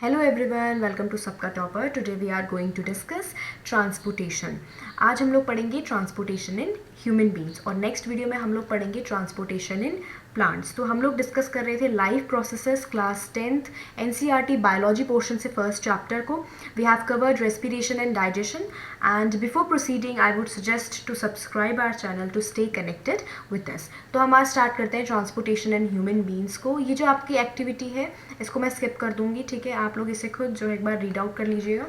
Hello everyone, welcome to Sabka topper. Today we are going to discuss transportation. आज हम लोग पढ़ेंगे ट्रांसपोर्टेशन इन ह्यूमन बींग्स और next video में हम लोग पढ़ेंगे ट्रांसपोर्टेशन इन प्लांट्स। तो हम लोग डिस्कस कर रहे थे life processes class 10th NCERT biology portion से फर्स्ट चैप्टर को। We have covered respiration and digestion and before proceeding I would suggest to subscribe our channel to stay connected with us. तो हम आज start करते हैं transportation in human beings को। ये जो आपकी एक्टिविटी है इसको मैं स्किप कर दूंगी, ठीक है। आप लोग इसे खुद जो एक बार रीड आउट कर लीजिएगा।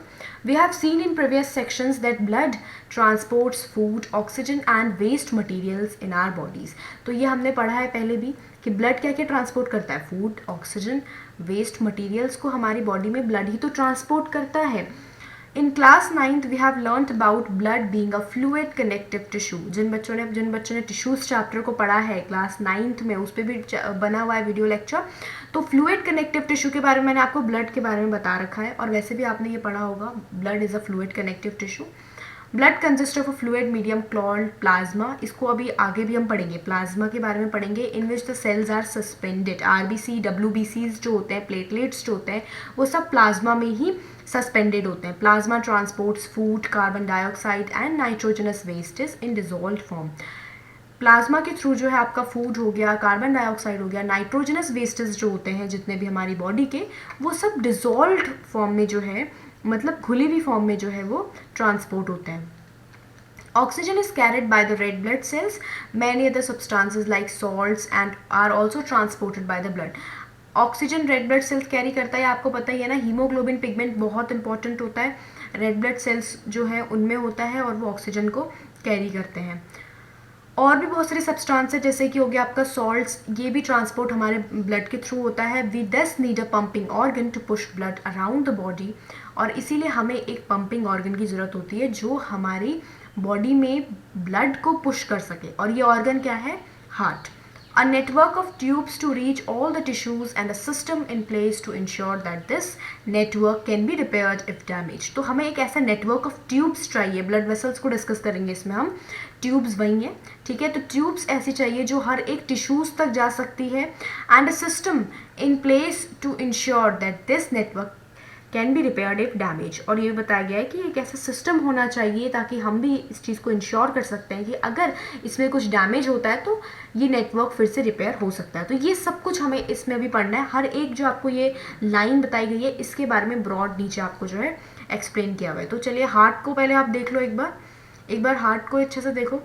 We have seen in previous sections that blood transports food, oxygen and waste materials in our bodies. तो ये हमने पढ़ा है पहले भी कि ब्लड क्या क्या ट्रांसपोर्ट करता है, फूड, ऑक्सीजन, वेस्ट मटेरियल्स को हमारी बॉडी में ब्लड ही तो ट्रांसपोर्ट करता है। In class 9th we have learnt about blood being a fluid connective tissue। जिन बच्चों ने टिश्यूज चैप्टर को पढ़ा है क्लास 9th में, उस पर भी बना हुआ है वीडियो लेक्चर। तो फ्लूइड कनेक्टिव टिश्यू के बारे में मैंने आपको ब्लड के बारे में बता रखा है और वैसे भी आपने ये पढ़ा होगा, blood is a fluid connective tissue. Blood consist of a fluid medium called plasma. इसको अभी आगे भी हम पढ़ेंगे, प्लाज्मा के बारे में पढ़ेंगे। In which the cells are suspended. RBC, डब्ल्यूबीसीज जो होते हैं, प्लेटलेट्स जो होते हैं, वो सब प्लाज्मा में ही सस्पेंडेड होते हैं। Plasma transports food, carbon dioxide and nitrogenous wastage in dissolved form. Plasma के थ्रू जो है आपका फूड हो गया, कार्बन डाइऑक्साइड हो गया, नाइट्रोजनस वेस्टेज जो होते हैं जितने भी हमारी बॉडी के, वो सब डिजोल्व्ड फॉर्म में जो है, मतलब घुली हुई फॉर्म में जो है वो ट्रांसपोर्ट होते हैं। Oxygen is carried by the red blood cells. Many other substances like salts and are also transported by the blood. Oxygen red blood cells carry करता है, आपको पता ही है ना। हीमोग्लोबिन पिगमेंट बहुत इंपॉर्टेंट होता है, रेड ब्लड सेल्स जो है उनमें होता है और वो ऑक्सीजन को कैरी करते हैं। और भी बहुत सारे सब्सटेंस है जैसे कि हो गया आपका सॉल्ट्स, ये भी ट्रांसपोर्ट हमारे ब्लड के थ्रू होता है। We thus need a pumping organ to push blood around the body. और इसीलिए हमें एक पंपिंग ऑर्गन की ज़रूरत होती है जो हमारी बॉडी में ब्लड को पुश कर सके, और ये ऑर्गन क्या है, heart. A network of tubes to reach all the tissues and a system in place to ensure that this network can be repaired if damaged। तो हमें एक ऐसा नेटवर्क ऑफ ट्यूब्स चाहिए। ब्लड वेसल्स को discuss करेंगे इसमें हम, tubes वही हैं, ठीक है। तो ट्यूब्स ऐसी चाहिए जो हर एक टिश्यूज तक जा सकती है, and a system in place to ensure that this network can be repaired if damage. और ये बताया गया है कि एक ऐसा सिस्टम होना चाहिए ताकि हम भी इस चीज़ को इंश्योर कर सकते हैं कि अगर इसमें कुछ डैमेज होता है तो ये नेटवर्क फिर से रिपेयर हो सकता है। तो ये सब कुछ हमें इसमें भी पढ़ना है। हर एक जो आपको ये लाइन बताई गई है इसके बारे में ब्रॉड नीचे आपको जो है एक्सप्लेन किया हुआ है। तो चलिए हार्ट को पहले आप देख लो एक बार हार्ट को अच्छे से देखो।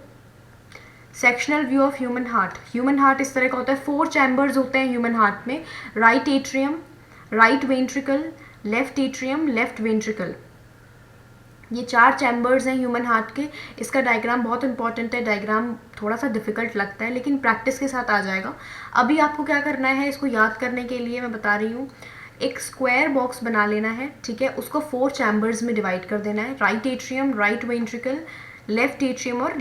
Sectional view of human heart. Human heart इस तरह का होता है, 4 चैम्बर्स होते हैं ह्यूमन हार्ट में। Right atrium, right ventricle, left atrium, left ventricle, ये 4 चैम्बर्स हैं ह्यूमन हार्ट के। इसका डायग्राम बहुत इंपॉर्टेंट है, डायग्राम थोड़ा सा डिफिकल्ट लगता है लेकिन प्रैक्टिस के साथ आ जाएगा। अभी आपको क्या करना है, इसको याद करने के लिए मैं बता रही हूँ, एक स्क्वायर बॉक्स बना लेना है, ठीक है। उसको 4 चैम्बर्स में डिवाइड कर देना है। Right atrium, right ventricle, left atrium और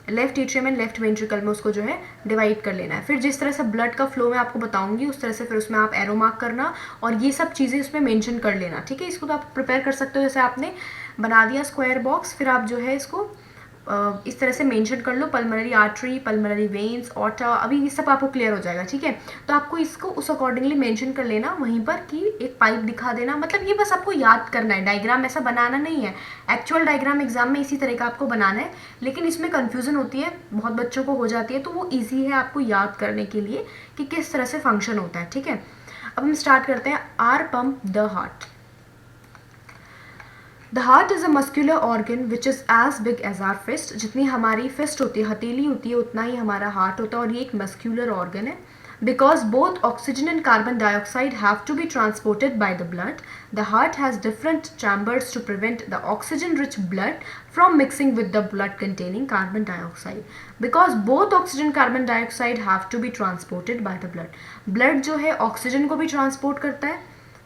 left atrium and left ventricle में उसको जो है डिवाइड कर लेना है। फिर जिस तरह से ब्लड का फ्लो मैं आपको बताऊंगी उस तरह से फिर उसमें आप एरो मार्क करना और ये सब चीज़ें उसमें मेंशन कर लेना, ठीक है। इसको तो आप प्रिपेयर कर सकते हो, जैसे आपने बना दिया स्क्वायर बॉक्स, फिर आप जो है इसको इस तरह से मेंशन कर लो, pulmonary artery, pulmonary veins, aorta, अभी ये सब आपको क्लियर हो जाएगा, ठीक है। तो आपको इसको उस अकॉर्डिंगली मेंशन कर लेना वहीं पर कि एक पाइप दिखा देना, मतलब ये बस आपको याद करना है, डायग्राम ऐसा बनाना नहीं है। एक्चुअल डायग्राम एग्जाम में इसी तरह का आपको बनाना है, लेकिन इसमें कन्फ्यूजन होती है, बहुत बच्चों को हो जाती है, तो वो ईजी है आपको याद करने के लिए कि किस तरह से फंक्शन होता है, ठीक है। अब हम स्टार्ट करते हैं। Our pump the heart. The heart is a muscular organ which is as big as our fist. जितनी हमारी फिस्ट होती है, हथेली होती है, उतना ही हमारा हार्ट होता है और ये एक मस्क्यूलर ऑर्गन है। Because both oxygen and carbon dioxide have to be transported by the blood, the heart has different chambers to prevent the oxygen rich blood from mixing with the blood containing carbon dioxide. Because both oxygen carbon dioxide have to be transported by the blood. Blood जो है oxygen को भी transport करता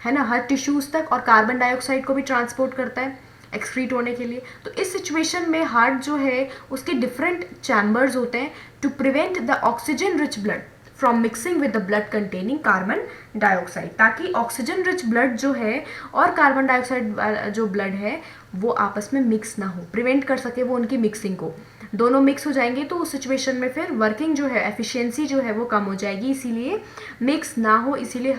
है ना, हर tissues तक, और carbon dioxide को भी ट्रांसपोर्ट करता है एक्सक्रीट होने के लिए। तो इस सिचुएशन में हार्ट जो है उसके डिफरेंट चैम्बर्स होते हैं to prevent the oxygen rich blood from mixing with the blood containing carbon dioxide, ताकि ऑक्सीजन रिच ब्लड जो है और कार्बन डाइऑक्साइड जो ब्लड है वो आपस में मिक्स ना हो, प्रिवेंट कर सके वो उनकी मिक्सिंग को। दोनों मिक्स हो जाएंगे तो उस सिचुएशन में फिर वर्किंग जो है, एफिशिएंसी जो है वो कम हो जाएगी। इसीलिए मिक्स ना हो, इसीलिए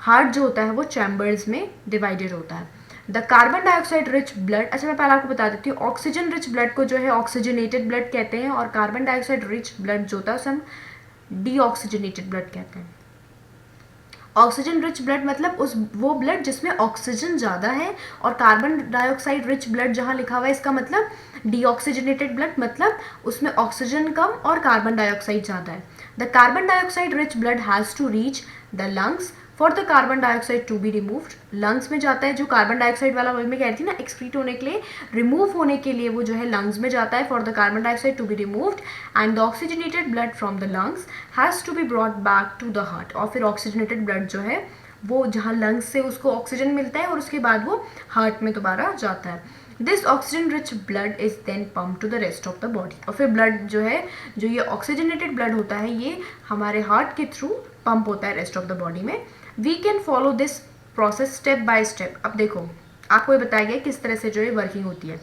हार्ट जो होता है वो चैम्बर्स में डिवाइडेड होता है। The carbon dioxide rich blood, अच्छा मैं पहले आपको बता देती हूँ, ऑक्सीजन रिच ब्लड को जो है ऑक्सीजनेटेड ब्लड कहते हैं, और कार्बन डाइऑक्साइड रिच ब्लड जो होता है उसे हम डीऑक्सीजनेटेड ब्लड कहते हैं। ऑक्सीजन रिच ब्लड मतलब वो ब्लड जिसमें ऑक्सीजन ज़्यादा है, और कार्बन डाइऑक्साइड रिच ब्लड जहाँ लिखा हुआ है इसका मतलब डीऑक्सीजनेटेड ब्लड, मतलब उसमें ऑक्सीजन कम और कार्बन डाइऑक्साइड ज़्यादा है। The carbon dioxide rich blood has to reach the lungs for the carbon dioxide to be removed. Lungs में जाता है, जो कार्बन डाइऑक्साइड वाला वही मैं कह रही थी ना, एक्सक्रीट होने के लिए, रिमूव होने के लिए वो जो है लंग्स में जाता है for the carbon dioxide to be removed, and the oxygenated blood from the lungs has to be brought back to the heart. और फिर ऑक्सीजनेटेड ब्लड जो है वो जहाँ लंग्स से उसको ऑक्सीजन मिलता है और उसके बाद वो हार्ट में दोबारा जाता है। This oxygen rich blood is then pump to the rest of the body. और फिर ब्लड जो है, जो ये ऑक्सीजनेटेड ब्लड होता है, ये हमारे हार्ट के थ्रू पंप होता है रेस्ट ऑफ द बॉडी में। We can follow this process step by step. अब देखो आपको ये बताया गया किस तरह से जो है वर्किंग होती है।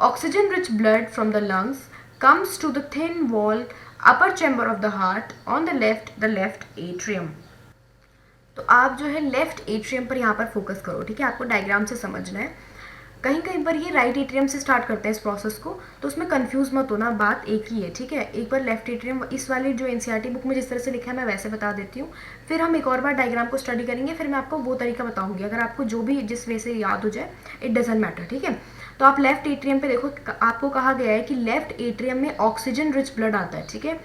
Oxygen rich blood from the lungs comes to the thin wall upper chamber of the heart on the left atrium. तो आप जो है लेफ्ट एट्रियम पर यहाँ पर फोकस करो, ठीक है, आपको डायग्राम से समझना है। कहीं कहीं पर ये राइट एट्रियम से स्टार्ट करते हैं इस प्रोसेस को, तो उसमें कंफ्यूज मत होना, बात एक ही है, ठीक है। एक बार लेफ्ट एट्रियम इस वाली जो एनसीईआरटी बुक में जिस तरह से लिखा है मैं वैसे बता देती हूँ, फिर हम एक और बार डायग्राम को स्टडी करेंगे, फिर मैं आपको वो तरीका बताऊंगी, अगर आपको जो भी जिस वे से याद हो जाए इट डजेंट मैटर, ठीक है। तो आप लेफ्ट एट्रियम पे देखो, आपको कहा गया है कि लेफ्ट एट्रियम में ऑक्सीजन रिच ब्लड आता है, ठीक है।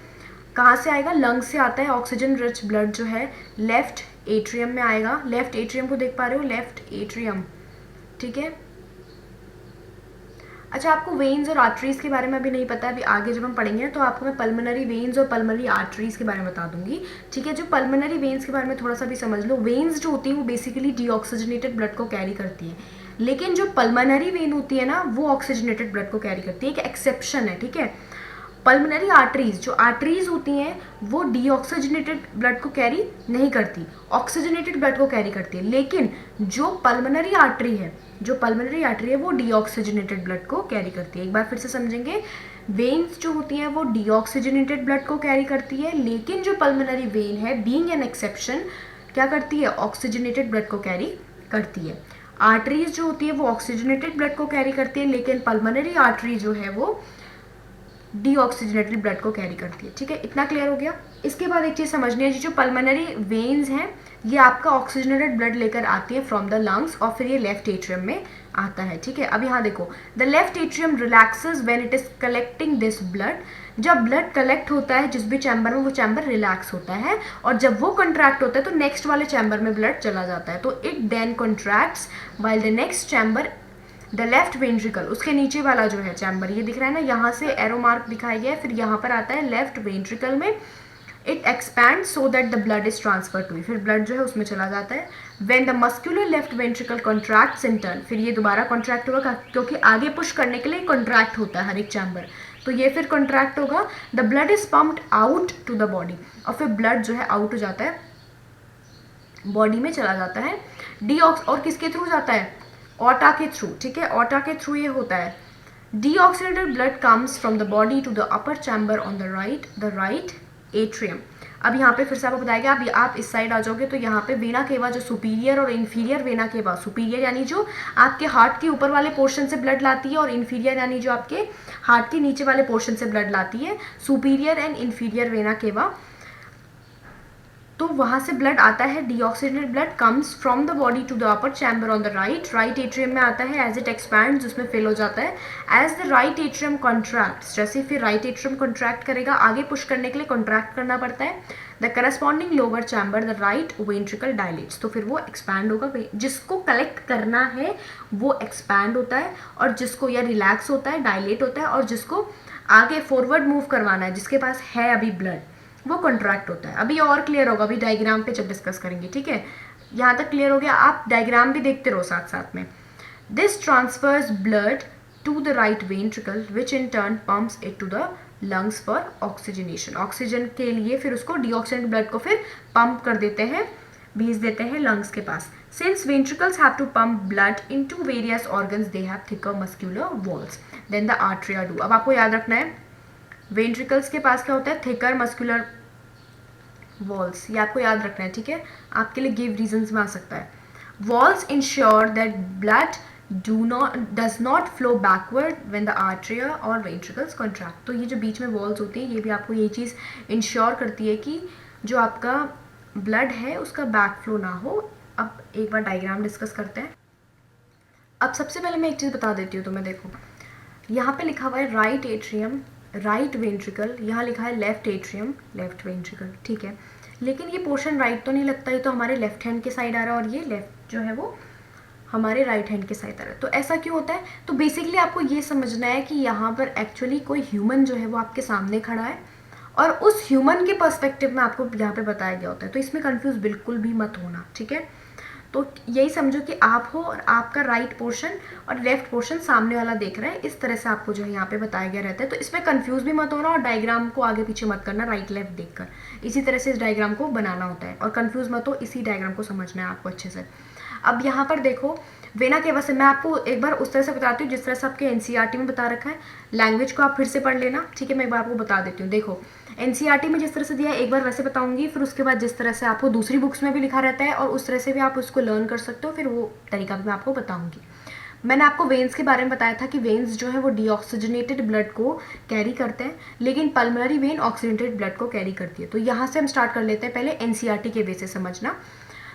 कहाँ से आएगा? लंग्स से आता है ऑक्सीजन रिच ब्लड जो है लेफ्ट एट्रियम में आएगा। लेफ्ट एट्रियम को देख पा रहे हो, लेफ्ट एट्रियम, ठीक है। अच्छा, आपको वेन्स और आर्टरीज के बारे में अभी नहीं पता, अभी आगे जब हम पढ़ेंगे तो आपको मैं पल्मोनरी वेन्स और पल्मोनरी आर्टरीज के बारे में बता दूंगी, ठीक है। जो पल्मोनरी वेन्स के बारे में थोड़ा सा भी समझ लो, वेन्स जो होती है वो बेसिकली डीऑक्सीजनेटेड ब्लड को कैरी करती है, लेकिन जो पल्मोनरी वेन होती है ना वो ऑक्सीजनेटेड ब्लड को कैरी करती है, एक एक्सेप्शन है, ठीक है। पल्मोनरी आर्टरीज, जो आर्टरीज होती हैं वो डीऑक्सीजनेटेड ब्लड को कैरी नहीं करती, ऑक्सीजनेटेड ब्लड को कैरी करती है, लेकिन जो पल्मोनरी आर्टरी है वो डीऑक्सीजनेटेड ब्लड को कैरी करती है। एक बार फिर से समझेंगे, वेन्स जो होती हैं वो डीऑक्सीजनेटेड ब्लड को कैरी करती है, लेकिन जो पल्मोनरी वेन है बीइंग एन एक्सेप्शन क्या करती है? ऑक्सीजनेटेड ब्लड को कैरी करती है। आर्टरीज जो होती है वो ऑक्सीजनेटेड ब्लड को कैरी करती है, लेकिन पल्मोनरी आर्टरी जो है वो डीऑक्सीजनेटेड ब्लड को कैरी करती है, ठीक है। इतना क्लियर हो गया। इसके बाद एक चीज़ समझनी है, जो पल्मोनरी वेन्स हैं ये आपका ऑक्सीजनेटेड ब्लड लेकर आती है फ्रॉम द लंग्स, और फिर ये लेफ्ट एट्रियम में आता है, ठीक है। अब यहाँ देखो, the left atrium relaxes when it is collecting this blood. जब ब्लड कलेक्ट होता है जिस भी चैम्बर में, वो चैम्बर रिलैक्स होता है, और जब वो कंट्रैक्ट होता है तो नेक्स्ट वाले चैम्बर में ब्लड चला जाता है, तो it then contracts while the next chamber the left ventricle, उसके नीचे वाला जो है चैम्बर, ये दिख रहा है ना, यहाँ से एरो मार्क दिखाया गया है, फिर यहाँ पर आता है लेफ्ट वेंट्रिकल में, it expand so that the blood is transfer to, फिर ब्लड जो है उसमें चला जाता है। When the muscular left ventricle contracts in turn, फिर ये दोबारा कॉन्ट्रैक्ट होगा, क्योंकि आगे पुश करने के लिए कॉन्ट्रैक्ट होता है हर एक चैम्बर, तो ये फिर कॉन्ट्रैक्ट होगा। The blood is pumped out to the body, और फिर ब्लड जो है आउट हो जाता है, बॉडी में चला जाता है। और किसके थ्रू जाता है? ऑटा के थ्रू, ठीक है, ऑटा के थ्रू ये होता है। Deoxygenated blood comes from the body to the upper chamber on the right atrium. अब यहाँ पे फिर से आपको बताया गया, आप इस साइड आ जाओगे तो यहाँ पे वेना केवा, जो सुपीरियर और इन्फीरियर वेना केवा, सुपीरियर यानी जो आपके हार्ट के ऊपर वाले पोर्शन से ब्लड लाती है, और इन्फीरियर यानी जो आपके हार्ट के नीचे वाले पोर्शन से ब्लड लाती है, superior and inferior vena cava. तो वहाँ से ब्लड आता है, deoxygenated blood comes from the body to the upper chamber on the right atrium में आता है, एज इट एक्सपैंड्स, उसमें फिल हो जाता है। As the right atrium contracts, जैसे फिर राइट एट्रियम कॉन्ट्रैक्ट करेगा, आगे पुश करने के लिए कॉन्ट्रैक्ट करना पड़ता है, the corresponding lower chamber the right ventricle dilates, तो फिर वो एक्सपैंड होगा, जिसको कलेक्ट करना है वो एक्सपैंड होता है, और जिसको या रिलैक्स होता है, डायलेट होता है, और जिसको आगे फॉरवर्ड मूव करवाना है, जिसके पास है अभी ब्लड, वो कॉन्ट्रैक्ट होता है। अभी और क्लियर होगा, अभी डायग्राम पे जब डिस्कस करेंगे, ठीक है। यहाँ तक क्लियर हो गया, आप डायग्राम भी देखते रहो साथ साथ में। This transfers blood to the right ventricle which in turn pumps it to the lungs for oxygenation, oxygen के लिए फिर उसको डीऑक्सीजनेटेड ब्लड को फिर पंप कर देते हैं, भेज देते हैं लंग्स के पास। Since ventricles have to pump blood into various organs they have thicker muscular walls than the atria do. अब आपको याद रखना है, वेंट्रिकल्स के पास क्या होता है? थिकर मस्कुलर वॉल्स, ये आपको याद रखना है, ठीक है, आपके लिए गिव रीजंस में आ सकता है। Walls ensure that blood does not flow backward when the artery or ventricles contract। तो ये जो बीच में वॉल्स होती है, ये भी आपको ये चीज़ इंश्योर करती है कि जो आपका ब्लड है उसका बैक फ्लो ना हो। अब एक बार डायग्राम डिस्कस करते हैं। अब सबसे पहले मैं एक चीज़ बता देती हूँ तुम्हें, देखो यहाँ पे लिखा हुआ है राइट एट्रियम राइट वेंट्रिकल, यहाँ लिखा है लेफ्ट एट्रियम लेफ्ट वेंट्रिकल, ठीक है, लेकिन ये पोर्शन राइट तो नहीं लगता, ये तो हमारे लेफ्ट हैंड के साइड आ रहा है और ये लेफ्ट जो है वो हमारे राइट हैंड के साइड आ रहा है। तो ऐसा क्यों होता है? तो बेसिकली आपको ये समझना है कि यहाँ पर एक्चुअली कोई ह्यूमन जो है वो आपके सामने खड़ा है और उस ह्यूमन के पर्सपेक्टिव में आपको यहाँ पे बताया गया होता है। तो इसमें कंफ्यूज बिल्कुल भी मत होना, ठीक है। तो यही समझो कि आप हो और आपका राइट पोर्शन और लेफ्ट पोर्शन सामने वाला देख रहा है, इस तरह से आपको जो है यहाँ पे बताया गया रहता है। तो इसमें कंफ्यूज भी मत होना और डायग्राम को आगे पीछे मत करना राइट लेफ्ट देखकर, इसी तरह से इस डायग्राम को बनाना होता है और कंफ्यूज मत हो, इसी डायग्राम को समझना है आपको अच्छे से। अब यहाँ पर देखो वेना केवा से मैं आपको एक बार उस तरह से बताती हूँ जिस तरह से आपके एनसीईआरटी में बता रखा है। लैंग्वेज को आप फिर से पढ़ लेना, ठीक है, मैं एक बार आपको बता देती हूँ। देखो एनसीईआरटी में जिस तरह से दिया है एक बार वैसे बताऊंगी, फिर उसके बाद जिस तरह से आपको दूसरी बुक्स में भी लिखा रहता है और उस तरह से भी आप उसको लर्न कर सकते हो, फिर वो तरीका भी मैं आपको बताऊंगी। मैंने आपको वेन्स के बारे में बताया था कि वेन्स जो है वो डीऑक्सीजनेटेड ब्लड को कैरी करते हैं, लेकिन पल्मोनरी वेन ऑक्सीजनेटेड ब्लड को कैरी करती है। तो यहाँ से हम स्टार्ट कर लेते हैं, पहले एनसीईआरटी के वे से समझना।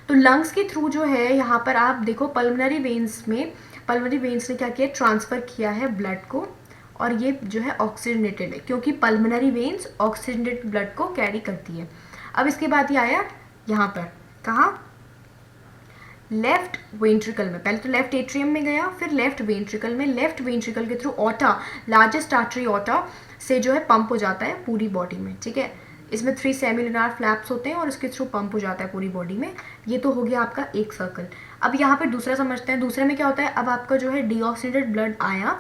तो लंग्स के थ्रू जो है यहाँ पर आप देखो पल्मोनरी वेन्स ने क्या किया, ट्रांसफ़र किया है ब्लड को, और ये जो है ऑक्सीजनेटेड है क्योंकि पल्मोनरी वेन्स ऑक्सीजनेटेड ब्लड को कैरी करती है। अब इसके बाद ये आया यहाँ पर, कहाँ, लेफ्ट वेंट्रिकल में। पहले तो लेफ्ट एट्रियम में गया, फिर लेफ्ट वेंट्रिकल में। लेफ्ट वेंट्रिकल के थ्रू ऑटा, लार्जेस्ट आर्टरी ऑटा से जो है पंप हो जाता है पूरी बॉडी में, ठीक है। इसमें 3 सेमिलुनर फ्लैप्स होते हैं और इसके थ्रू पंप हो जाता है पूरी बॉडी में। ये तो हो गया आपका एक सर्कल। अब यहाँ पे दूसरा समझते हैं, दूसरे में क्या होता है। अब आपका जो है डीऑक्सीजनेटेड ब्लड आया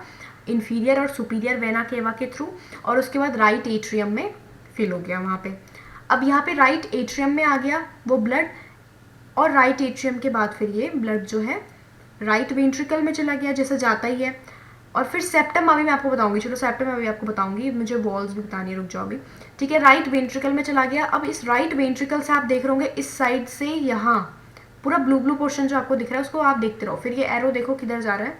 इन्फीरियर और सुपीरियर वेना केवा के थ्रू और उसके बाद राइट एट्रियम में फिल हो गया वहाँ पे। अब यहाँ पे राइट एट्रियम में आ गया वो ब्लड और राइट एट्रियम के बाद फिर ये ब्लड जो है राइट वेंट्रिकल में चला गया, जैसा जाता ही है। और फिर सेप्टम अभी मैं आपको बताऊंगी, चलो सेप्टम अभी आपको बताऊंगी, मुझे वॉल्स भी बतानी है, रुक जाओ अभी, ठीक है। राइट वेंट्रिकल में चला गया। अब इस राइट वेंट्रिकल से आप देख रहे होंगे इस साइड से यहाँ पूरा ब्लू ब्लू पोर्शन जो आपको दिख रहा है उसको आप देखते रहो। फिर ये एरो देखो किधर जा रहा है,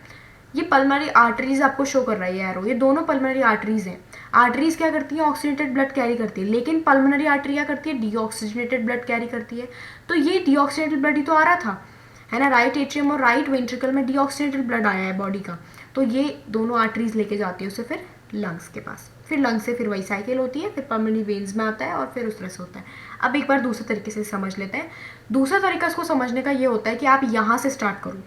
ये पल्मोनरी आर्टरीज आपको शो कर रहा है ये एरो, ये दोनों पल्मोनरी आर्टरीज हैं। आर्टरीज क्या करती है, ऑक्सीजनेटेड ब्लड कैरी करती है, लेकिन पल्मोनरी आर्टरी क्या करती है, डीऑक्सीजनेटेड ब्लड कैरी करती है। तो ये डीऑक्सीजनेटेड ब्लड ही तो आ रहा था, है ना, राइट एट्रियम और राइट वेंट्रिकल में डीऑक्सीजनेटेड ब्लड आया है बॉडी का। तो ये दोनों आर्टरीज लेके जाती है उसे फिर लंग्स के पास, फिर लंग्स से फिर वही साइकिल होती है, फिर पल्मोनरी वेन्स में आता है और फिर उस तरह से होता है। अब एक बार दूसरे तरीके से समझ लेते हैं। दूसरा तरीका इसको समझने का ये होता है कि आप यहाँ से स्टार्ट करो,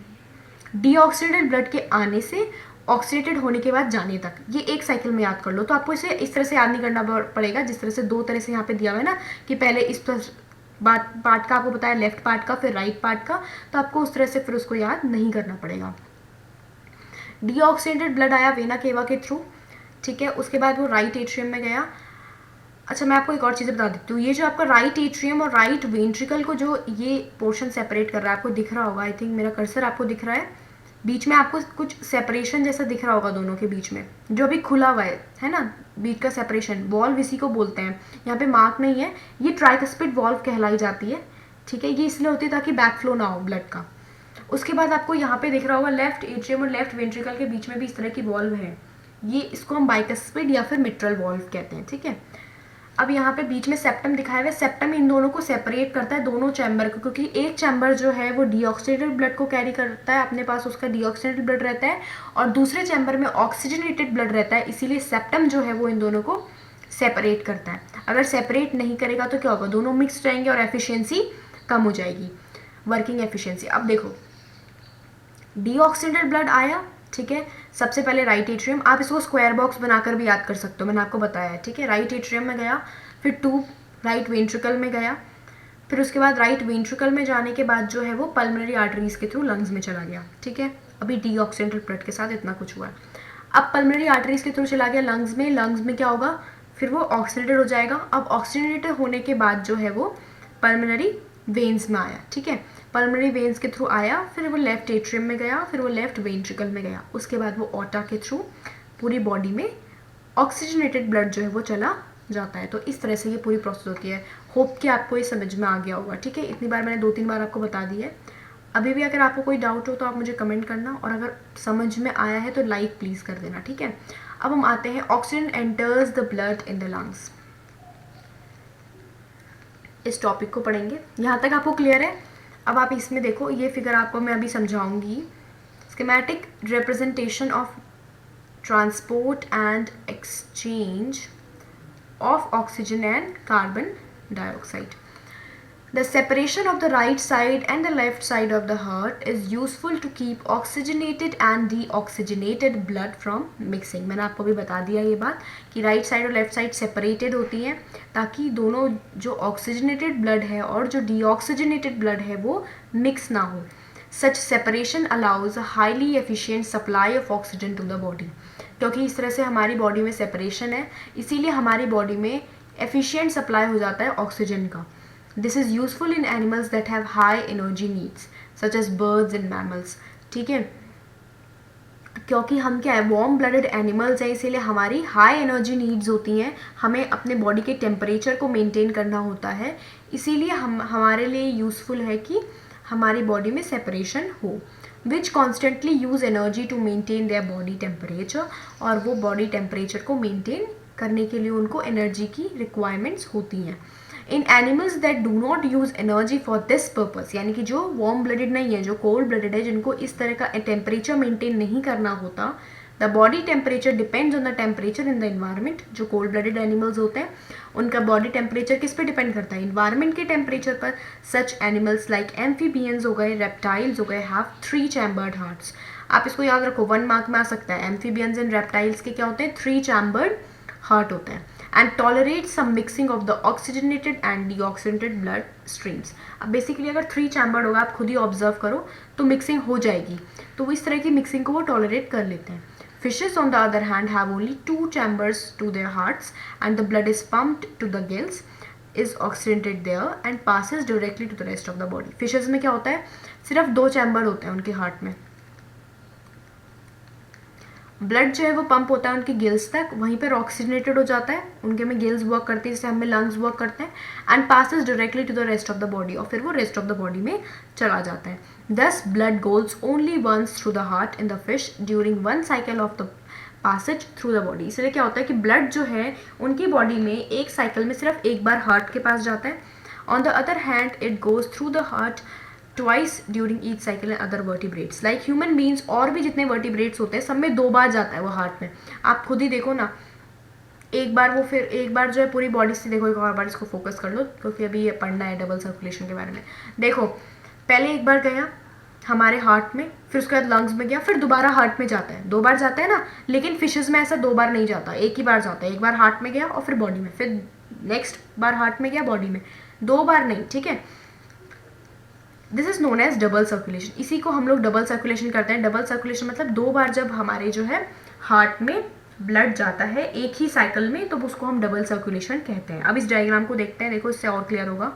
डीऑक्सीडेटेड ब्लड के आने से ऑक्सीडेटेड होने के बाद जाने तक, ये एक साइकिल में याद कर लो। तो आपको इसे इस तरह से याद नहीं करना पड़ेगा जिस तरह से दो तरह से यहाँ पे दिया हुआ है ना, कि पहले इस पार्ट का आपको बताया लेफ्ट पार्ट का, फिर राइट पार्ट का, तो आपको उस तरह से फिर उसको याद नहीं करना पड़ेगा। डीऑक्सीडेटेड ब्लड आया वेना केवा के थ्रू, ठीक है, उसके बाद वो राइट एट्रियम में गया। अच्छा मैं आपको एक और चीज़ बता देती हूँ, ये जो आपका राइट एट्रियम और राइट वेंट्रिकल को जो ये पोर्शन सेपरेट कर रहा है, आपको दिख रहा होगा, आई थिंक मेरा कर्सर आपको दिख रहा है, बीच में आपको कुछ सेपरेशन जैसा दिख रहा होगा दोनों के बीच में, जो अभी खुला हुआ है ना, बीच का सेपरेशन, वॉल्व इसी को बोलते हैं। यहाँ पे मार्क नहीं है, ये ट्राइकस्पिड वॉल्व कहलाई जाती है, ठीक है, ये इसलिए होती है ताकि बैक फ्लो ना हो ब्लड का। उसके बाद आपको यहाँ पे दिख रहा होगा लेफ्ट एट्रियम और लेफ्ट वेंट्रिकल के बीच में भी इस तरह की वॉल्व है, ये इसको हम बाइकस्पिड या फिर मिट्रल वॉल्व कहते हैं, ठीक है। अब यहाँ पे बीच में सेप्टम दिखाया हुआ है, सेप्टम इन दोनों को सेपरेट करता है, दोनों चैम्बर को, क्योंकि एक चैम्बर जो है वो डीऑक्सीडेटेड ब्लड को कैरी करता है, अपने पास उसका डीऑक्सीडेटेड ब्लड रहता है, और दूसरे चैम्बर में ऑक्सीजनेटेड ब्लड रहता है, इसीलिए सेप्टम जो है वो इन दोनों को सेपरेट करता है। अगर सेपरेट नहीं करेगा तो क्या होगा, दोनों मिक्स रहेंगे और एफिशिएंसी कम हो जाएगी, वर्किंग एफिशिएंसी। अब देखो डीऑक्सीडेटेड ब्लड आया, ठीक है, सबसे पहले राइट एट्रियम, आप इसको स्क्वायर बॉक्स बनाकर भी याद कर सकते हो, मैंने आपको बताया है, ठीक है। राइट एट्रियम में गया, फिर ट्यूब राइट वेंट्रिकल में गया, फिर उसके बाद राइट वेंट्रिकल में जाने के बाद जो है वो पल्मोनरी आर्टरीज के थ्रू लंग्स में चला गया, ठीक है। अभी डीऑक्सीडेटेड ब्लड के साथ इतना कुछ हुआ है। अब पल्मोनरी आर्टरीज के थ्रू चला गया लंग्स में, लंग्स में क्या होगा, फिर वो ऑक्सीडेटेड हो जाएगा। अब ऑक्सीडेटेड होने के बाद जो है वो पल्मोनरी वेन्स में आया, ठीक है, पल्मोनरी वेन्स के थ्रू आया, फिर वो लेफ्ट एट्रियम में गया, फिर वो लेफ्ट वेंट्रिकल में गया, उसके बाद वो ऑटा के थ्रू पूरी बॉडी में ऑक्सीजनेटेड ब्लड जो है वो चला जाता है। तो इस तरह से ये पूरी प्रोसेस होती है। होप कि आपको ये समझ में आ गया होगा, ठीक है। इतनी बार मैंने 2-3 बार आपको बता दी है। अभी भी अगर आपको कोई डाउट हो तो आप मुझे कमेंट करना, और अगर समझ में आया है तो लाइक प्लीज़ कर देना, ठीक है। अब हम आते हैं oxygen enters the blood in the lungs. इस टॉपिक को पढ़ेंगे, यहाँ तक आपको क्लियर है। अब आप इसमें देखो, ये फिगर आपको मैं अभी समझाऊंगी। Schematic representation of transport and exchange of oxygen and carbon dioxide. The separation of the right side and the left side of the heart is useful to keep oxygenated and deoxygenated blood from mixing. मैंने आपको भी बता दिया ये बात कि right side और left side separated होती हैं ताकि दोनों जो ऑक्सीजनेटेड ब्लड है और जो डीऑक्सीजनेटेड ब्लड है वो मिक्स ना हो. Such separation allows a highly efficient supply of oxygen to the body. क्योंकि इस तरह से हमारी बॉडी में सेपरेशन है, इसीलिए हमारी बॉडी में एफिशिएंट सप्लाई हो जाता है ऑक्सीजन का. This is useful in animals that have high energy needs such as birds and mammals. ठीक है, क्योंकि हम क्या है, वार्म ब्लडेड एनिमल्स हैं, इसीलिए हमारी हाई एनर्जी नीड्स होती हैं. हमें अपने बॉडी के टेम्परेचर को मेंटेन करना होता है, इसीलिए हमारे लिए यूज़फुल है कि हमारी बॉडी में सेपरेशन हो. Which constantly use energy to maintain their body temperature, और वो बॉडी टेम्परेचर को मेंटेन करने के लिए उनको एनर्जी की रिक्वायरमेंट्स होती हैं. In animals that do not use energy for this purpose, यानी कि जो वार्म ब्लडेड नहीं है, जो कोल्ड ब्लडेड है, जिनको इस तरह का टेम्परेचर मेंटेन नहीं करना होता, the body temperature depends on the temperature in the environment. जो कोल्ड ब्लडेड एनिमल्स होते हैं उनका बॉडी टेम्परेचर किस पे डिपेंड करता है, इन्वायरमेंट के टेम्परेचर पर. सच एनिमल्स लाइक एम्फीबियंस हो गए, रेप्टाइल्स हो गए, हैव 3 चैम्बर्ड हार्ट्स. आप इसको याद रखो, 1 मार्क में आ सकता है. एम्फीबियंस एंड रेप्टाइल्स के क्या होते हैं, 3 चैम्बर्ड हार्ट होते हैं. And tolerate some mixing of the oxygenated and deoxygenated blood streams. अब बेसिकली अगर 3 चैम्बर्ड होगा, आप खुद ही ऑब्जर्व करो तो मिक्सिंग हो जाएगी, तो इस तरह की मिक्सिंग को वो टॉलरेट कर लेते हैं. Fishes on the other hand have only 2 chambers to their hearts and the blood is pumped to the gills, is oxygenated there and passes directly to the rest of the body. Fishes में क्या होता है, सिर्फ 2 chamber होते हैं उनके heart में. Blood जो है वो पंप होता है उनके गिल्स तक, वहीं पर ऑक्सीजनेटेड हो जाता है, उनके में गिल्स वर्क करती है जैसे हमें लंग्स वर्क करते हैं, and passes directly to the rest of the body, और फिर वो रेस्ट ऑफ द बॉडी में चला जाता है. Thus blood goes only once through the heart in the fish during 1 cycle of the passage through the body. इसलिए क्या होता है कि ब्लड जो है उनकी बॉडी में एक साइकिल में सिर्फ एक बार हार्ट के पास जाता है. On the other hand it goes through the heart twice during each cycle and other vertebrates. Like human beings और भी जितने वर्टिब्रेट्स होते हैं सब में 2 बार जाता है वो हार्ट में. आप खुद ही देखो ना, एक बार वो, फिर एक बार जो है पूरी बॉडी से देखो, एक और बार इसको फोकस कर लो क्योंकि अभी ये पढ़ना है डबल सर्कुलेशन के बारे में. देखो, पहले एक बार गया हमारे हार्ट में, फिर उसके बाद लंग्स में गया, फिर दोबारा हार्ट में जाता है. 2 बार जाता है ना, लेकिन फिशेज में ऐसा 2 बार नहीं जाता, एक ही बार जाता है. एक बार हार्ट में गया और फिर बॉडी में, फिर नेक्स्ट बार हार्ट में गया, बॉडी में, 2 बार नहीं. ठीक है, this is known as double circulation. इसी को हम लोग डबल सर्कुलेशन करते हैं. डबल सर्कुलेशन मतलब 2 बार जब हमारे जो है हार्ट में ब्लड जाता है एक ही साइकिल में, तो उसको हम डबल सर्कुलेशन कहते हैं. अब इस डायग्राम को देखते हैं, देखो इससे और क्लियर होगा.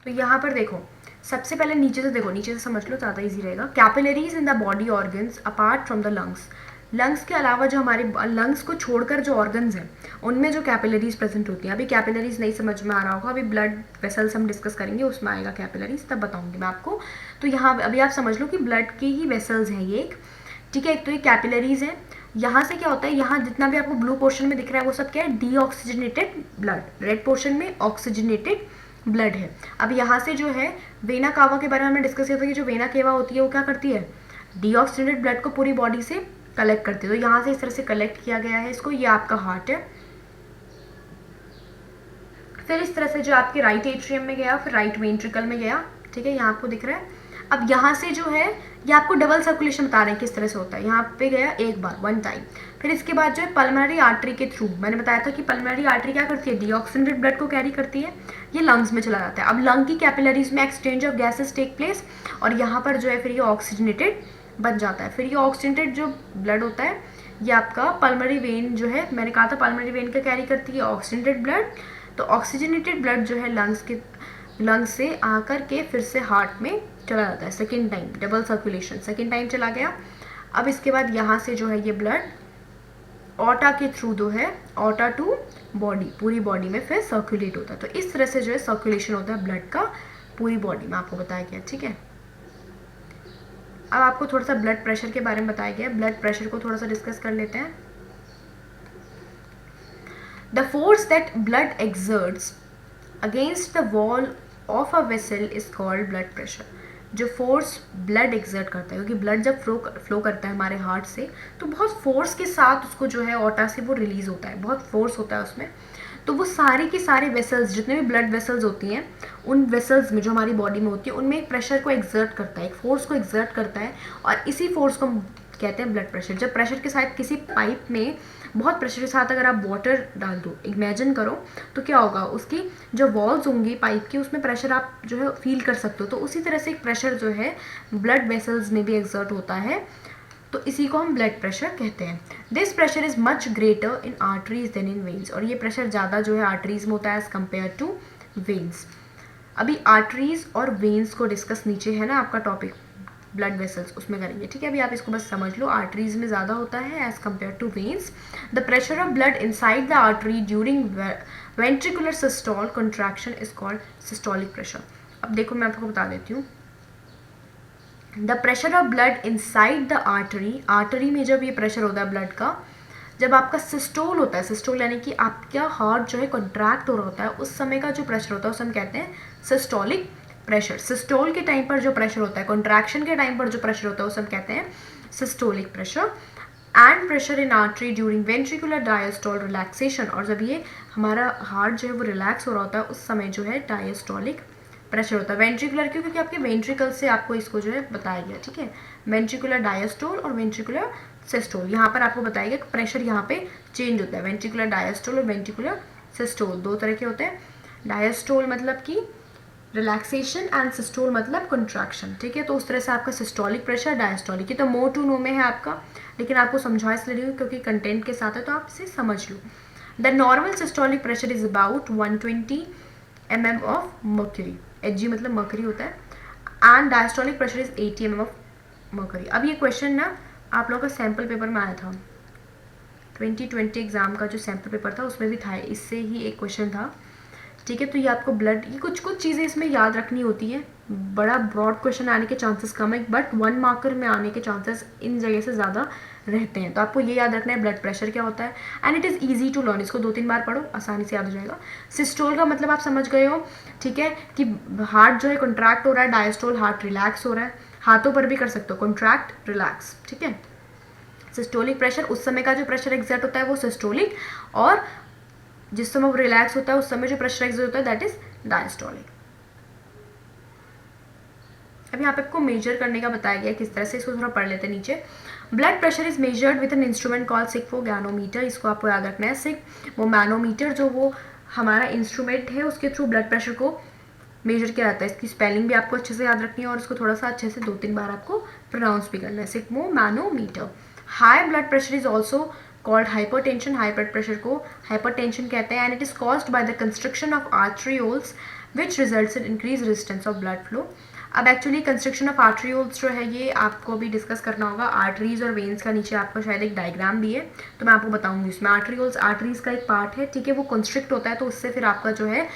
तो यहाँ पर देखो, सबसे पहले नीचे से देखो, नीचे से समझ लो, ज़्यादा इजी रहेगा. Capillaries in the body organs apart from the lungs. Lungs के अलावा जो हमारे लंग्स को छोड़कर जो ऑर्गन्स हैं उनमें जो कैपिलरीज प्रेजेंट होती हैं. अभी कैपिलरीज नहीं समझ में आ रहा होगा, अभी ब्लड वेसल्स हम डिस्कस करेंगे, उसमें आएगा कैपिलरीज, तब बताऊंगी मैं आपको. तो यहाँ अभी आप समझ लो कि ब्लड की ही वेसल्स हैं ये एक. ठीक है, एक तो ये कैपिलरीज हैं. यहाँ से क्या होता है, यहाँ जितना भी आपको ब्लू पोर्शन में दिख रहा है वो सब क्या है, डीऑक्सीजनेटेड ब्लड. रेड पोर्शन में ऑक्सीजनेटेड ब्लड है. अब यहाँ से जो है वेना कावा के बारे में हमने डिस्कस किया था कि जो वेना केवा होती है वो क्या करती है, डीऑक्सीजनेटेड ब्लड को पूरी बॉडी से कलेक्ट करती है. तो यहाँ से इस तरह से कलेक्ट किया गया है इसको, ये आपका हार्ट है. फिर इस तरह से जो आपके राइट एट्रियम में गया, फिर राइट वेंट्रिकल में गया. ठीक है, यहाँ आपको दिख रहा है. अब यहाँ से जो है ये आपको डबल सर्कुलेशन बता रहे हैं किस तरह से होता है. यहाँ पे गया एक बार, 1 टाइम. फिर इसके बाद जो है पल्मोनरी आर्टरी के थ्रू, मैंने बताया था कि पल्मोनरी आर्टरी क्या करती है, डीऑक्सीजनेटेड ब्लड को कैरी करती है, ये लंग्स में चला जाता है. अब लंग की कैपिलरीज में exchange of gases take place, और यहाँ पर जो है फिर ये ऑक्सीजनेटेड बन जाता है. फिर ये ऑक्सीजनेटेड जो ब्लड होता है ये आपका पल्मोनरी वेन जो है, मैंने कहा था पल्मोनरी वेन का कैरी करती है ऑक्सीजनेटेड ब्लड. तो ऑक्सीजनेटेड ब्लड जो है लंग्स से आकर के फिर से हार्ट में चला जाता है. Second time double circulation, second time चला गया. अब इसके बाद यहाँ से जो है ये ब्लड ऑटा के थ्रू जो है ऑटा टू बॉडी, पूरी बॉडी में फिर सर्कुलेट होता है। तो इस तरह से जो है सर्कुलेशन होता है ब्लड का पूरी बॉडी में, आपको बताया गया। ठीक है, अब आपको थोड़ा सा ब्लड प्रेशर के बारे में बताया गया। ब्लड प्रेशर को थोड़ा सा डिस्कस कर लेते हैं। The force that blood exerts against the wall of a vessel is called blood pressure. जो फोर्स ब्लड एक्सर्ट करता है, क्योंकि ब्लड जब फ्लो करता है हमारे हार्ट से तो बहुत फोर्स के साथ उसको जो है ऑटा से वो रिलीज होता है, बहुत फोर्स होता है उसमें। तो वो सारे के सारे वेसल्स, जितने भी ब्लड वेसल्स होती हैं, उन वेसल्स में जो हमारी बॉडी में होती है उनमें एक प्रेशर को एक्सर्ट करता है, एक फोर्स को एक्सर्ट करता है, और इसी फोर्स को हम कहते हैं ब्लड प्रेशर। जब प्रेशर के साथ किसी पाइप में बहुत प्रेशर के साथ अगर आप वाटर डाल दो, इमेजिन करो, तो क्या होगा, उसकी जो वॉल्स होंगी पाइप की उसमें प्रेशर आप जो है फील कर सकते हो। तो उसी तरह से एक प्रेशर जो है ब्लड वेसल्स में भी एक्सर्ट होता है, तो इसी को हम ब्लड प्रेशर कहते हैं। This pressure is much greater in arteries than in veins, और ये प्रेशर ज़्यादा जो है आर्टरीज में होता है एज कम्पेयर टू वेन्स। अभी आर्टरीज और वेन्स को डिस्कस नीचे है ना आपका टॉपिक ब्लड वेसल्स, उसमें करेंगे। ठीक है, अभी आप इसको बस समझ लो, आर्टरीज में ज़्यादा होता है as compare to veins. The pressure of blood inside the artery during ventricular systole contraction is called systolic pressure. अब देखो मैं आपको बता देती हूँ, the pressure of blood inside the artery, artery में जब ये प्रेशर होता है ब्लड का, जब आपका सिस्टोल होता है, सिस्टोल यानी कि आपका हार्ट जो है कॉन्ट्रैक्ट हो रहा होता है, उस समय का जो प्रेशर होता है उसे हम कहते हैं सिस्टोलिक प्रेशर। सिस्टोल के टाइम पर जो प्रेशर होता है, कॉन्ट्रैक्शन के टाइम पर जो प्रेशर होता है उसे हम कहते हैं systolic pressure. And pressure in artery during ventricular diastole relaxation, और जब ये हमारा हार्ट जो है वो रिलैक्स हो रहा होता है उस समय जो है डायस्टोलिक प्रेशर होता है। वेंट्रिकुलर क्यों, क्योंकि आपके वेंट्रिकल से आपको इसको जो है बताया गया। ठीक है, वेंट्रिकुलर डायस्टोल और वेंट्रिकुलर सिस्टोल, यहाँ पर आपको बताया गया कि प्रेशर यहाँ पे चेंज होता है। वेंट्रिकुलर डायस्टोल और वेंट्रिकुलर सिस्टोल दो तरह के होते हैं। डायस्टोल मतलब कि रिलैक्सेशन एंड सिस्टोल मतलब कंट्रैक्शन। ठीक है, तो उस तरह से आपका सिस्टोलिक प्रेशर, डायस्टोलिक, ये तो मोर टू नो में है आपका, लेकिन आपको समझा इसलिए रही हूँ क्योंकि कंटेंट के साथ है तो आप इसे समझ लो। The normal systolic pressure is about 120 mm of mercury, Hg मतलब मर्करी होता है, and diastolic pressure is 80 mm of mercury. अब ये क्वेश्चन ना आप लोगों का सैम्पल पेपर में आया था, 2020 एग्जाम का जो सैम्पल पेपर था उसमें भी था, इससे ही एक क्वेश्चन था। ठीक है, तो ये आपको ब्लड, ये कुछ चीज़ें इसमें याद रखनी होती है। बड़ा ब्रॉड क्वेश्चन आने के चांसेस कम है, बट 1 मार्कर में आने के चांसेस इन जगह से ज़्यादा रहते हैं। तो आपको ये याद रखना है ब्लड प्रेशर क्या होता है, and it is easy to learn. इसको 2-3 बार पढ़ो, आसानी से याद हो जाएगा। सिस्टोल का मतलब आप समझ गए हो, ठीक है, कि हार्ट जो है कॉन्ट्रैक्ट हो रहा है, डायस्टोल हार्ट रिलैक्स हो रहा है। हाथों पर भी कर सकते हो, कॉन्ट्रैक्ट रिलैक्स। ठीक है, सिस्टोलिक प्रेशर उस समय का जो प्रेशर एक्सर्ट होता है वो सिस्टोलिक, और जिस समय वो रिलैक्स होता है उस समय जो प्रेशर एक्सर्ट होता है दैट इज डायस्टोलिक। अब यहाँ पे आपको मेजर करने का बताया गया किस तरह से, इसको थोड़ा पढ़ लेते हैं नीचे। Blood pressure is measured with an instrument called Shigmo manometer, इसको आपको याद रखना है। सिग्मो मैनोमीटर जो वो हमारा इंस्ट्रूमेंट है उसके थ्रू ब्लड प्रेशर को मेजर किया जाता है। इसकी स्पेलिंग भी आपको अच्छे से याद रखनी है और इसको थोड़ा सा अच्छे से 2-3 बार आपको प्रोनाउंस भी करना है, Shigmo manometer. High blood pressure is also called hypertension, high blood pressure को हाइपरटेंशन कहते हैं, and it is caused by the construction of arterioles which results in increase resistance of blood flow. अब एक्चुअली कंस्ट्रक्शन ऑफ आर्टरियोल्स जो है ये आपको भी discuss करना होगा। आर्टरीज और वेन्स का नीचे आपका शायद एक डायग्राम भी है, तो मैं आपको बताऊंगी इसमें। आर्टरियोल्स आर्टरीज का एक पार्ट है, ठीक है, वो कंस्ट्रिक्ट होता है तो उससे फिर आपका जो है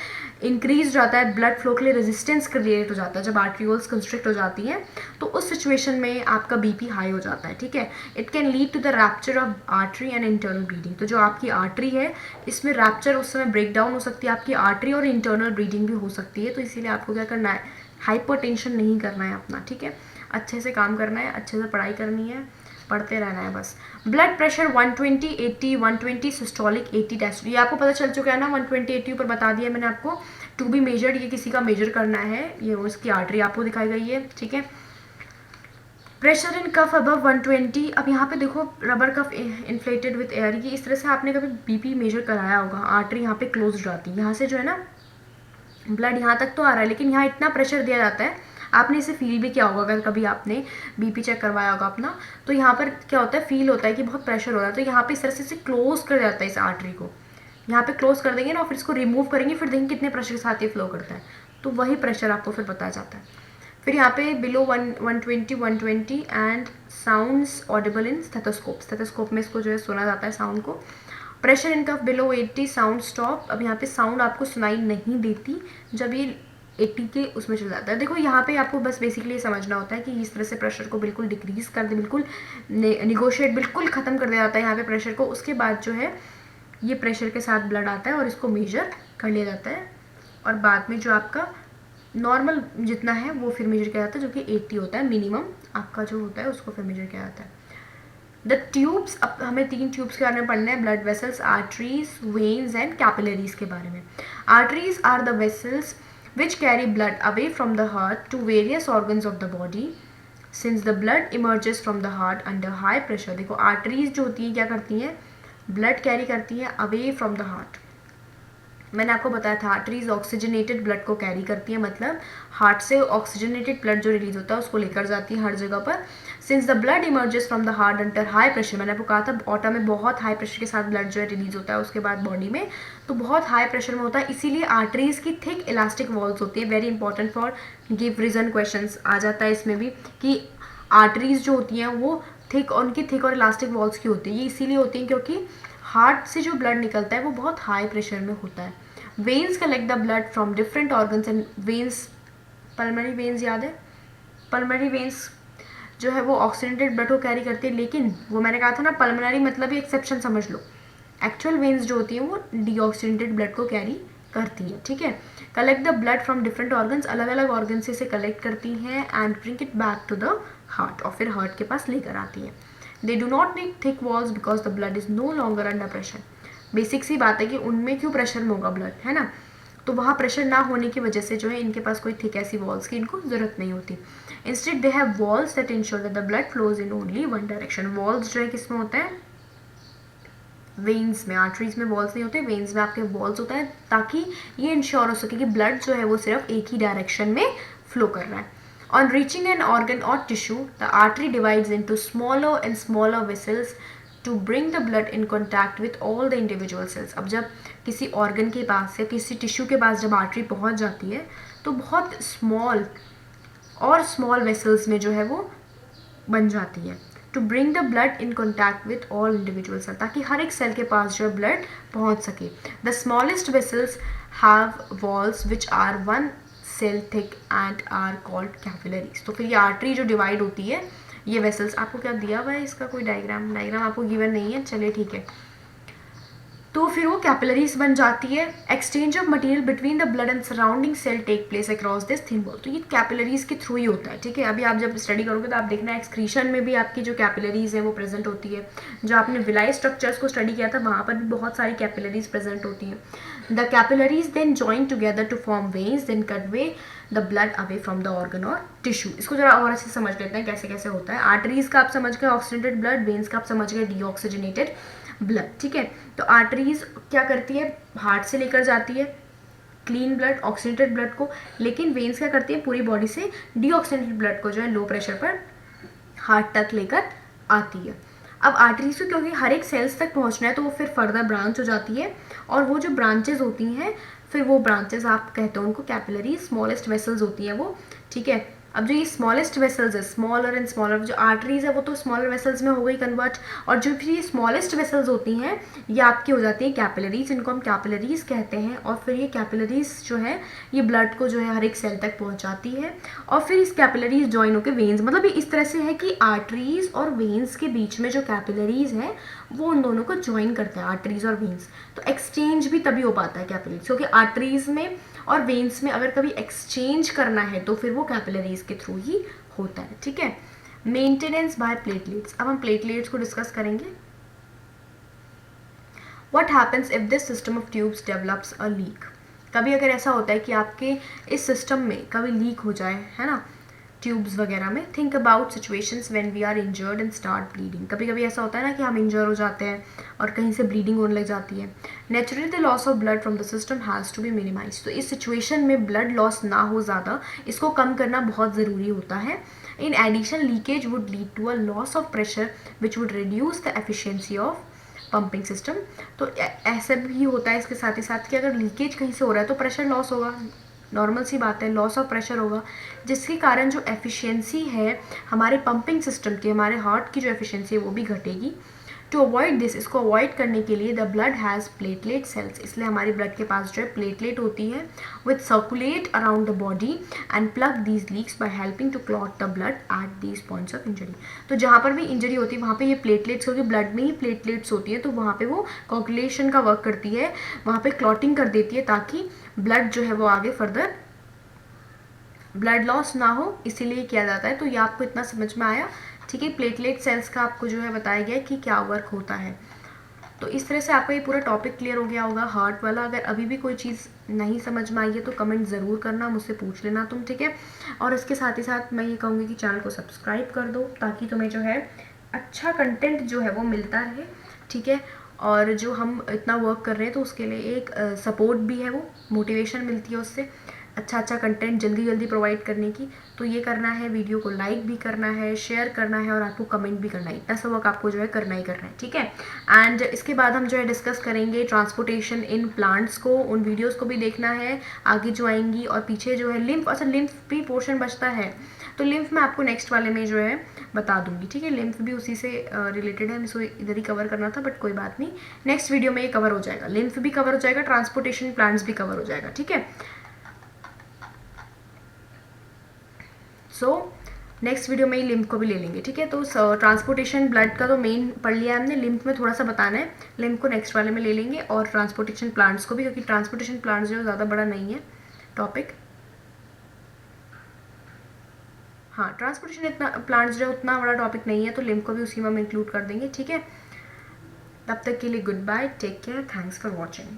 इंक्रीज जाता है ब्लड फ्लो के लिए, रेजिस्टेंस क्रिएट हो जाता है। जब आर्टरियोल्स कंस्ट्रिक्ट हो जाती हैं तो उस सिचुएशन में आपका बीपी हाई हो जाता है। ठीक है, it can lead to the rupture of artery and internal bleeding. तो जो आपकी आर्टरी है इसमें रैप्चर, उस समय ब्रेक डाउन हो सकती है आपकी आर्टरी, और इंटरनल ब्लीडिंग भी हो सकती है। तो इसीलिए आपको क्या करना है, हाइपरटेंशन नहीं करना है अपना। ठीक है, अच्छे से काम करना है, अच्छे से पढ़ाई करनी है, पढ़ते रहना है बस। ब्लड प्रेशर 120, 80, 120 सिस्टोलिक, 80 डायस्टोलिक, ये आपको पता चल चुका है ना। 120, 80 ऊपर बता दिया मैंने आपको। टू बी मेजर्ड, ये किसी का मेजर करना है, ये उसकी आर्टरी आपको दिखाई गई है। ठीक है, प्रेशर इन कफ अबव 120। अब यहाँ पे देखो rubber cuff inflated with air, ये इस तरह से आपने कभी बीपी मेजर कराया होगा। आर्टरी यहाँ पे क्लोज रहती है, यहाँ से जो है ना ब्लड यहाँ तक तो आ रहा है, लेकिन यहाँ इतना प्रेशर दिया जाता है, आपने इसे फील भी किया होगा अगर कभी आपने बीपी चेक करवाया होगा अपना, तो यहाँ पर क्या होता है, फील होता है कि बहुत प्रेशर हो रहा है। तो यहाँ पे इस तरह से इसे क्लोज कर जाता है, इस आर्टरी को यहाँ पे क्लोज कर देंगे ना, और फिर इसको रिमूव करेंगे, फिर देखेंगे कितने प्रेशर के साथ ये फ्लो करता है, तो वही प्रेशर आपको फिर बताया जाता है। फिर यहाँ पे below 120 and sounds audible in stethoscope, stethoscope में इसको जो है सुना जाता है साउंड को। Pressure in cuff below 80 sound stop, अब यहाँ पे साउंड आपको सुनाई नहीं देती जब ये 80 के उसमें चल जाता है। देखो यहाँ पे आपको बस बेसिकली ये समझना होता है कि इस तरह से प्रेशर को बिल्कुल डिक्रीज कर दे, बिल्कुल निगोशिएट, बिल्कुल ख़त्म कर दिया जाता है यहाँ पे प्रेशर को। उसके बाद जो है ये प्रेशर के साथ ब्लड आता है और इसको मेजर कर लिया जाता है, और बाद में जो आपका नॉर्मल जितना है वो फिर मेजर किया जाता है, जो कि 80 होता है मिनिमम आपका जो होता है, उसको फिर मेजर किया जाता है। द ट्यूब्स, अब हमें 3 ट्यूब्स के बारे में पढ़ना है, blood vessels, arteries, veins and capillaries के बारे में। Arteries are the vessels which carry blood away from the heart to various organs of the body since the blood emerges from the heart under high pressure। देखो arteries जो होती हैं क्या करती हैं, ब्लड कैरी करती हैं अवे फ्रॉम द हार्ट। मैंने आपको बताया था आर्टरीज ऑक्सीजनेटेड ब्लड को कैरी करती है, मतलब हार्ट से ऑक्सीजनेटेड ब्लड जो रिलीज होता है उसको लेकर जाती है हर जगह पर। Since the blood emerges from the heart under high pressure, मैंने आपको कहा था ऑटा में बहुत हाई प्रेशर के साथ ब्लड जो है रिलीज होता है उसके बाद बॉडी में, तो बहुत हाई प्रेशर में होता है, इसीलिए आर्टरीज की थिक इलास्टिक वॉल्स होती है। Very important for give reason question आ जाता है इसमें भी कि आर्टरीज जो होती हैं वो थिक, उनकी थिक और इलास्टिक वॉल्स की होती है। ये इसीलिए होती हैं क्योंकि हार्ट से जो ब्लड निकलता है वो बहुत हाई प्रेशर में होता है। Veins collect the blood from different organs and veins, pulmonary veins याद है, पल्मोनरी वेन्स जो है वो ऑक्सीजनेटेड ब्लड को कैरी करती है, लेकिन वो मैंने कहा था ना पल्मोनरी मतलब ही एक्सेप्शन समझ लो, एक्चुअल वेन्स जो होती हैं वो डीऑक्सीजनेटेड ब्लड को कैरी करती है, ठीक है। Collect the blood from different organs, अलग अलग ऑर्गन से इसे कलेक्ट करती हैं and bring it back to the heart, और फिर हार्ट के पास लेकर आती है। They do not need thick walls because the blood is no longer under pressure. Basic सी बात है कि उनमें क्यों प्रेशर में होगा ब्लड, है ना, तो वहाँ प्रेशर ना होने की वजह से जो है इनके पास कोई थिक ऐसी वॉल्स की इनको जरूरत नहीं होती। Instead they have walls that ensure that the blood flows in only one direction. Walls जो है किसमें होता है, वेन्स में, आर्टरीज में वॉल्स नहीं होते, वेन्स में आपके वॉल्स होता है, ताकि ये इंश्योर हो सके कि ब्लड जो है वो सिर्फ एक ही डायरेक्शन में फ्लो कर रहा है। ऑन रीचिंग एन ऑर्गन और tissue the artery divides into smaller and smaller vessels to bring the blood in contact with all the individual cells. अब जब किसी ऑर्गन के पास या किसी टिश्यू के पास जब आर्टरी पहुंच जाती है तो बहुत स्मॉल और स्मॉल वेसल्स में जो है वो बन जाती है, to bring the blood in contact with all individual cell, ताकि हर एक सेल के पास जो है ब्लड पहुंच सके। The smallest vessels have walls which are 1 cell thick and are called capillaries. तो फिर ये आर्टरी जो डिवाइड होती है, ये वेसल्स, आपको क्या दिया हुआ है इसका कोई डायग्राम आपको गिवन नहीं है, चलिए ठीक है, तो फिर वो कैपिलरीज बन जाती है। Exchange of material between the blood and surrounding cell take place across this thin wall, तो ये कैपिलरीज के थ्रू ही होता है, ठीक है। अभी आप जब स्टडी करोगे तो आप देखना एक्सक्रीशन में भी आपकी जो कैपिलरीज है वो प्रेजेंट होती है। जो आपने विलाई स्ट्रक्चर्स को स्टडी किया था वहाँ पर भी बहुत सारी कैपिलरीज प्रेजेंट होती हैं। The capillaries then join together to form veins then convey the blood away from the organ और टिश्यू। इसको जरा और अच्छे से समझ लेते हैं कैसे कैसे होता है। आर्टरीज का आप समझ गए ऑक्सीजनेटेड ब्लड, वेन्स का आप समझ गए डीऑक्सीजनेटेड ब्लड, ठीक है। तो आर्टरीज क्या करती है, हार्ट से लेकर जाती है क्लीन ब्लड, ऑक्सीजनेटेड ब्लड को, लेकिन वेन्स क्या करती है पूरी बॉडी से डीऑक्सीजनेटेड ब्लड को जो है लो प्रेशर पर हार्ट तक लेकर आती है। अब आर्टरीज को क्योंकि हर एक सेल्स तक पहुंचना है तो वो फिर फर्दर ब्रांच हो जाती है, और वो जो ब्रांचेज होती हैं फिर वो ब्रांचेज आप कहते हो उनको कैपिलरी, स्मॉलेस्ट वेसल्स होती हैं वो, ठीक है। अब जो ये स्मॉलेस्ट वेसल्स है, स्मॉलर एंड स्मॉलर, जो आर्टरीज है वो तो स्मॉलर वेसल्स में हो गई कन्वर्ट, और जो फिर ये स्मॉलेस्ट वेसल्स होती हैं ये आपकी हो जाती है कैपिलरीज, इनको हम कैपिलरीज कहते हैं। और फिर ये कैपिलरीज जो है ये ब्लड को जो है हर एक सेल तक पहुंचाती है, और फिर इस कैपिलरीज ज्वाइन होकर वेन्स, मतलब ये इस तरह से है कि आर्टरीज और वेन्स के बीच में जो कैपिलरीज है वो उन दोनों को ज्वाइन करते हैं, आर्टरीज और वेन्स। तो एक्सचेंज भी तभी हो पाता है कैपिलरीज, क्योंकि आर्टरीज में और वेन्स में अगर कभी एक्सचेंज करना है तो फिर वो कैपिलरीज के थ्रू ही होता है, ठीक है। मेंटेनेंस बाय प्लेटलेट्स, अब हम प्लेटलेट्स को डिस्कस करेंगे। What happens if this system of tubes develops a leak. कभी अगर ऐसा होता है कि आपके इस सिस्टम में कभी लीक हो जाए, है ना, ट्यूब्स वगैरह में। Think about situations when we are injured and start bleeding. कभी कभी ऐसा होता है ना कि हम इंजर हो जाते हैं और कहीं से ब्लीडिंग होने लग जाती है। Naturally the loss of blood from the system has to be minimise. तो इस सिचुएशन में ब्लड लॉस ना हो ज़्यादा, इसको कम करना बहुत ज़रूरी होता है। In addition leakage would lead to a loss of pressure which would reduce the efficiency of pumping system. तो ऐसा भी होता है इसके साथ ही साथ कि अगर लीकेज कहीं से हो रहा है तो प्रेशर लॉस होगा, नॉर्मल सी बात है, लॉस ऑफ प्रेशर होगा, जिसके कारण जो एफिशिएंसी है हमारे पंपिंग सिस्टम की, हमारे हार्ट की जो एफिशिएंसी है वो भी घटेगी। टू अवॉइड दिस, इसको अवॉइड करने के लिए the blood has platelet cells, इसलिए हमारी ब्लड के पास जो है प्लेटलेट होती है with circulate around the body and plug these leaks by helping to clot the blood at these points of injury. तो जहाँ पर भी इंजरी होती है वहाँ पे ये प्लेटलेट्स, क्योंकि ब्लड में ही प्लेटलेट्स होती है तो वहाँ पे वो कोगुलेशन का वर्क करती है, वहाँ पे क्लॉटिंग कर देती है ताकि ब्लड जो है वो आगे फर्दर ब्लड लॉस ना हो, इसीलिए किया जाता है। तो ये आपको इतना समझ में आया, ठीक है। प्लेटलेट सेल्स का आपको जो है बताया गया कि क्या वर्क होता है। तो इस तरह से आपका ये पूरा टॉपिक क्लियर हो गया होगा हार्ट वाला। अगर अभी भी कोई चीज़ नहीं समझ में आई है तो कमेंट ज़रूर करना, मुझसे पूछ लेना तुम, ठीक है। और इसके साथ ही साथ मैं ये कहूँगी कि चैनल को सब्सक्राइब कर दो ताकि तुम्हें जो है अच्छा कंटेंट जो है वो मिलता रहे, ठीक है। और जो हम इतना वर्क कर रहे हैं तो उसके लिए एक सपोर्ट भी है, वो मोटिवेशन मिलती है उससे अच्छा कंटेंट जल्दी जल्दी प्रोवाइड करने की। तो ये करना है, वीडियो को लाइक भी करना है, शेयर करना है और आपको कमेंट भी करना है, इतना सब वर्क आपको जो है करना ही करना है, ठीक है। एंड इसके बाद हम जो है डिस्कस करेंगे ट्रांसपोर्टेशन इन प्लांट्स को, उन वीडियोस को भी देखना है आगे जो आएंगी। और पीछे जो है लिम्फ, अच्छा लिम्फ भी पोर्शन बचता है तो लिम्फ मैं आपको नेक्स्ट वाले में जो है बता दूंगी, ठीक है। लिम्फ भी उसी से रिलेटेड है, इसको इधर ही कवर करना था बट कोई बात नहीं, नेक्स्ट वीडियो में ये कवर हो जाएगा, लिम्फ भी कवर हो जाएगा, ट्रांसपोर्टेशन प्लांट्स भी कवर हो जाएगा, ठीक है। सो नेक्स्ट वीडियो में ही लिम्फ को भी ले लेंगे, ठीक है। तो ट्रांसपोर्टेशन ब्लड का तो मेन पढ़ लिया हमने, लिम्फ में थोड़ा सा बताना है, लिम्फ को नेक्स्ट वाले में ले लेंगे और ट्रांसपोर्टेशन प्लांट्स को भी, क्योंकि ट्रांसपोर्टेशन प्लांट्स जो ज़्यादा बड़ा नहीं है टॉपिक। हाँ, ट्रांसपोर्टेशन इतना प्लांट्स जो उतना बड़ा टॉपिक नहीं है तो लिम्फ को भी उसी में हम इंक्लूड कर देंगे, ठीक है। तब तक के लिए good bye, take care, thanks for watching.